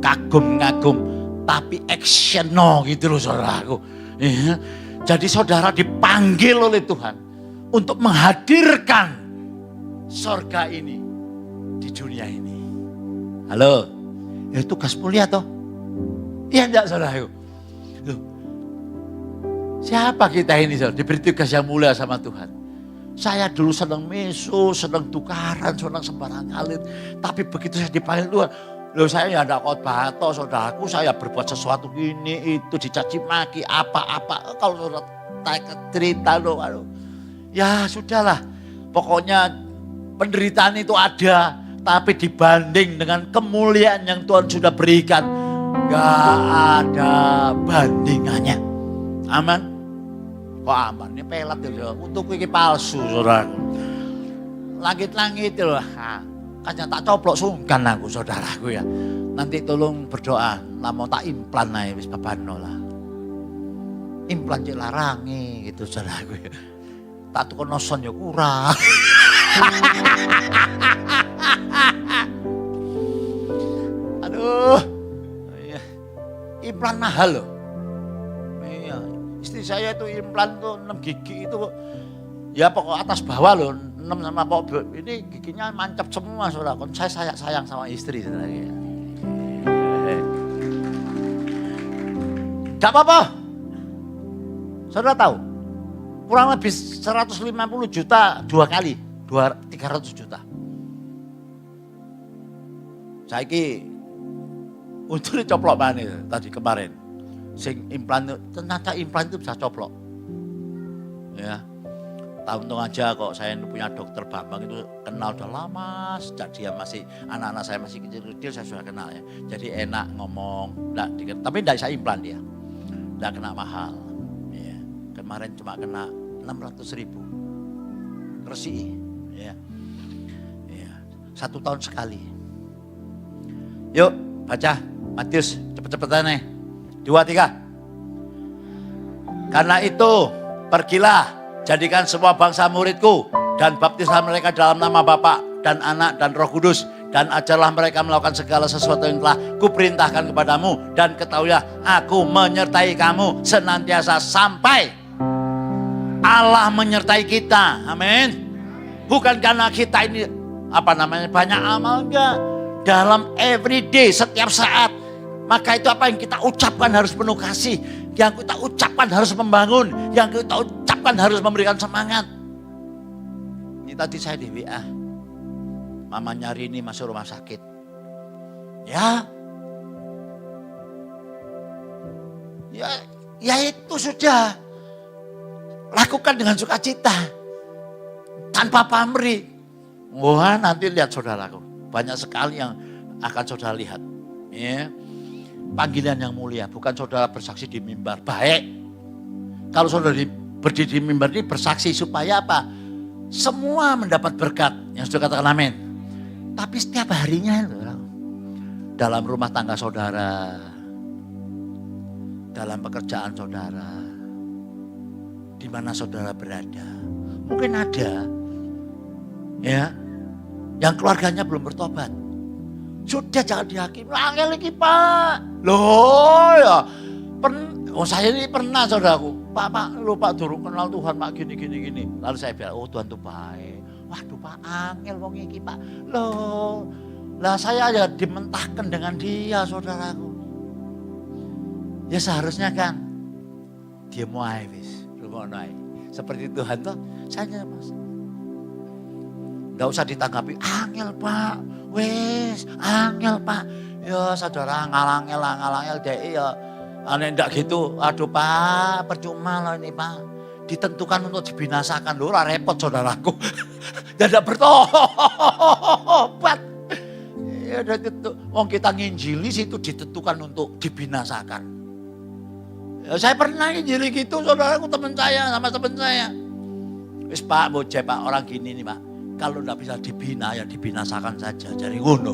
Speaker 1: kagum-kagum tapi action no gitu loh saudaraku. Ya. Jadi saudara dipanggil oleh Tuhan untuk menghadirkan surga ini di dunia ini. Halo, ya tugas mulia toh? Iya enggak saudaraku? Loh, siapa kita ini saudara? Diberi tugas yang mulia sama Tuhan. Saya dulu senang meso, senang tukaran, senang sembarang kali. Tapi begitu saya dipanggil Tuhan, loh saya ya enggak khotbah toh saudaraku, saya berbuat sesuatu ini itu dicaci maki apa-apa. Kalau saudara cerita loh, ya sudahlah. Pokoknya penderitaan itu ada, tapi dibanding dengan kemuliaan yang Tuhan sudah berikan, gak ada bandingannya. Aman? Kok aman? Ini pelat ya, untuk ini palsu saudaraku. Langit-langit loh, kan tak coplok sungkan aku saudaraku ya. Nanti tolong berdoa, lah mau tak implan aja wis babano lah. Implan cek larangi gitu saudaraku ya. Tak tukar noson ya kurang. Aduh, implan mahal loh. Iya, istri saya itu implan tuh 6 gigi itu, ya pokok atas bawah loh, 6 sama pokok ini giginya mancap semua saudara. Saya sayang sama istri saudara. Gak apa-apa, saudara tahu, kurang lebih 150 juta 2 kali. 300 juta. Saiki untuk coplok mana tadi kemarin. Sing implan ternyata implan itu bisa coplok. Ya. Untung aja kok saya punya dokter Bambang itu kenal udah lama sejak dia masih anak-anak saya masih kecil-kecil saya sudah kenal ya. Jadi enak ngomong, tapi enggak bisa implan dia. Enggak kena mahal. Ya. Kemarin cuma kena 600.000. Resi. Ya. Ya. 1 tahun sekali. Yuk baca Matius cepet-cepetan nih. 2, 3. Karena itu pergilah jadikan semua bangsa muridku dan baptislah mereka dalam nama Bapa dan Anak dan Roh Kudus dan ajarlah mereka melakukan segala sesuatu yang telah kuperintahkan kepadamu dan ketahuilah aku menyertai kamu senantiasa sampai Allah menyertai kita. Amin. Bukan karena kita ini banyak amal, enggak. Dalam everyday, setiap saat. Maka itu apa yang kita ucapkan harus penuh kasih. Yang kita ucapkan harus membangun. Yang kita ucapkan harus memberikan semangat. Ini tadi saya di WA. Mama nyari ini masuk rumah sakit. Ya. Ya itu sudah. Lakukan dengan sukacita. Tanpa pamrih. Wah nanti lihat saudaraku. Banyak sekali yang akan saudara lihat. Ya. Panggilan yang mulia. Bukan saudara bersaksi di mimbar. Baik. Kalau saudara berdiri di mimbar ini bersaksi supaya apa? Semua mendapat berkat. Yang sudah katakan amin. Tapi setiap harinya dalam rumah tangga saudara. Dalam pekerjaan saudara. Di mana saudara berada. Mungkin ada. Ya, yang keluarganya belum bertobat. Sudah jangan dihakimi. Angel lagi Pak. Loh ya. Saya ini pernah saudaraku. Pak lupa durung kenal Tuhan Pak gini. Lalu saya bilang, oh Tuhan itu baik. Waduh Pak angel wong iki Pak. Loh. Lah saya ya dimentahkan dengan dia saudaraku. Ya seharusnya kan. Dia mau wis. seperti Tuhan tuh, saya Mas. Nggak usah ditanggapi, angel Pak, wes angel Pak. Ya saudara ngalangel deh ya. Aneh ndak gitu, aduh Pak, percuma loh ini Pak. Ditentukan untuk dibinasakan, loh repot saudaraku. Tidak bertobat. Ya udah gitu, wong kita nginjili situ ditentukan untuk dibinasakan. Ya, saya pernah nginjili gitu, saudaraku teman saya sama teman saya. Wis Pak, bocah Pak, orang gini nih Pak. Kalau tidak bisa dibina ya dibinasakan saja. Jadi ngono.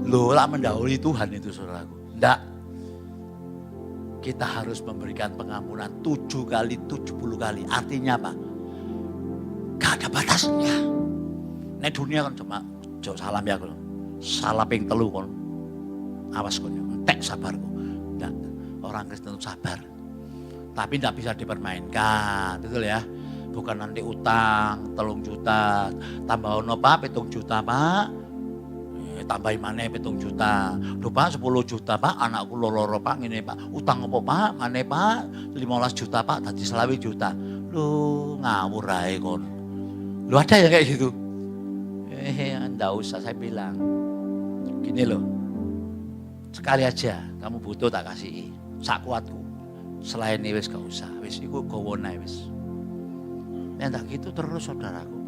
Speaker 1: Loh lah mendahului Tuhan itu saudaraku. Enggak. Kita harus memberikan pengampunan 7 kali 70 kali. Artinya apa? Gak ada batasnya. Nek dunia kan cuma jauh salam ya kalau. Salah ping telu kon. Awas kon. Entek sabarku. Enggak. Orang Kristen itu sabar. Tapi tidak bisa dipermainkan. Betul ya. Bukan nanti utang 3 juta. Tambah ono Pak 7 juta Pak. Tambahin mana 7 juta. Duh Pak 10 juta Pak. Anakku loro Pak. Ini Pak. Utang apa Pak? Mana Pak? 15 juta Pak. Tadi 20 juta. Lu ngawur aja kon. Lu ada ya kayak gitu? Enggak usah saya bilang. Gini loh. Sekali aja kamu butuh tak kasih. Sak kuatku. Selain ini wis gak usah. Wis iku gowone wis. Ya enggak gitu terus saudaraku.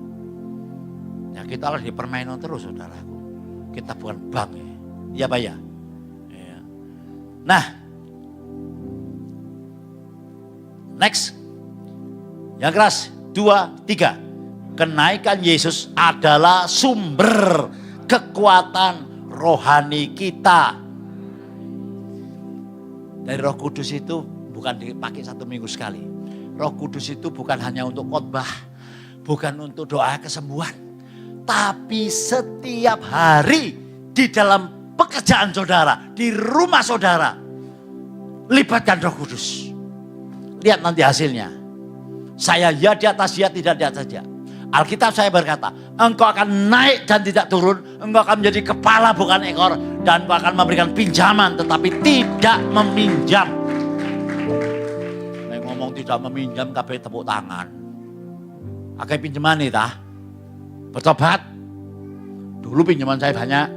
Speaker 1: Ya kita harus dipermainkan terus saudaraku. Kita bukan bank ya. Iya Pak ya. Ya. Nah. Next. Yang keras. 2, 3. Kenaikan Yesus adalah sumber kekuatan rohani kita. Dari Roh Kudus itu bukan dipakai 1 minggu sekali. Roh Kudus itu bukan hanya untuk khotbah, bukan untuk doa kesembuhan, tapi setiap hari di dalam pekerjaan saudara, di rumah saudara, libatkan Roh Kudus. Lihat nanti hasilnya. Saya ya di atas ya, tidak di atas ya. Alkitab saya berkata, engkau akan naik dan tidak turun, engkau akan menjadi kepala bukan ekor, dan engkau akan memberikan pinjaman tetapi tidak meminjam. Ngomong tidak meminjam kabeh tepuk tangan. Akeh pinjaman nih tah. Bertobat. Dulu pinjaman saya banyak.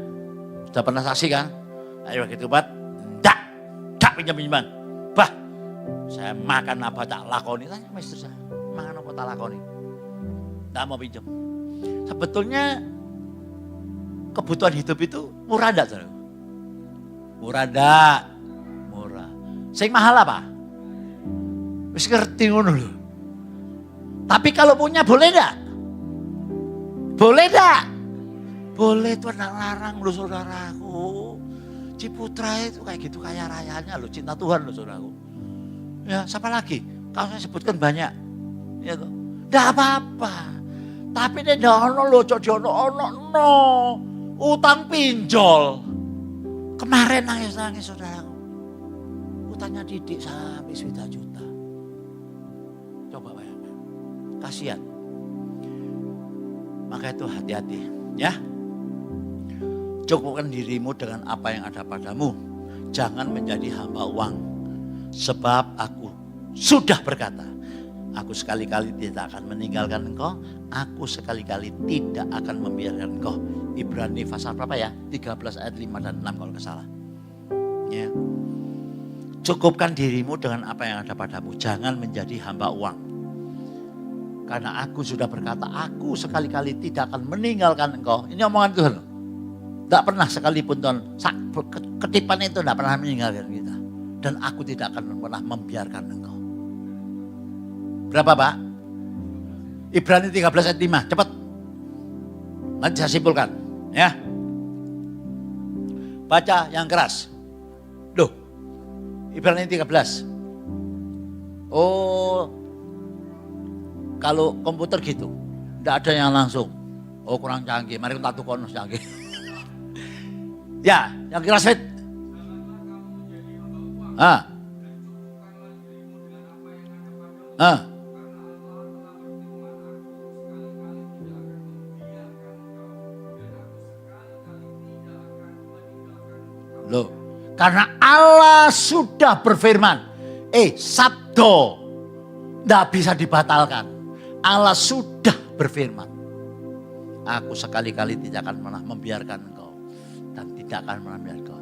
Speaker 1: Sudah pernah saksi kan? Ayo gitu bat. Enggak pinjam-pinjaman. Bah. Saya makan apa tak lakoni. Tanya sama istri saya. Makan apa tak lakoni. Enggak mau pinjam. Sebetulnya kebutuhan hidup itu murah enggak saudara? Murah enggak? Murah. Sing mahal apa? Wis ngerti ngono lho. Tapi kalau punya boleh enggak? Boleh enggak? Boleh, Tuhan enggak larang lho saudaraku. Ciputra itu kayak gitu kaya rayanya lho, cinta Tuhan lho saudaraku. Ya, siapa lagi? Kalau saya sebutkan banyak. Ya toh. Enggak apa-apa. Tapi nek ono lho, cok ono no. Utang pinjol. Kemarin nangis-nangis saudaraku. Utangnya Didik sampai 1 juta. Coba bayangkan. Kasihan. Maka itu hati-hati ya. Cukupkan dirimu dengan apa yang ada padamu. Jangan menjadi hamba uang. Sebab aku sudah berkata, aku sekali-kali tidak akan meninggalkan engkau. Aku sekali-kali tidak akan membiarkan engkau. Ibrani pasal berapa ya? 13 ayat 5 dan 6 kalau nggak salah. Ya. Cukupkan dirimu dengan apa yang ada padamu. Jangan menjadi hamba uang. Karena aku sudah berkata, aku sekali-kali tidak akan meninggalkan engkau. Ini omongan Tuhan. Tidak pernah sekalipun Tuhan, ketipan itu tidak pernah meninggalkan kita. Dan aku tidak akan pernah membiarkan engkau. Berapa Pak? Ibrani 13 ayat 5, cepat. Nanti saya simpulkan. Ya. Baca yang keras. Loh, Ibrani 13. Oh, kalau komputer gitu, tidak ada yang langsung. Oh kurang canggih, mari kita tukon canggih. Ya, yang keras fit. Loh, karena Allah sudah berfirman, sabdo tidak bisa dibatalkan. Allah sudah berfirman, aku sekali-kali tidak akan pernah membiarkan engkau dan tidak akan pernah membiarkan engkau.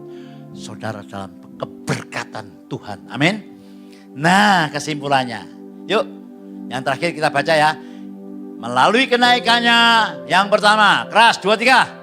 Speaker 1: Saudara dalam keberkatan Tuhan. Amin. Nah, kesimpulannya. Yuk, yang terakhir kita baca ya. Melalui kenaikannya yang pertama, keras 2, 3.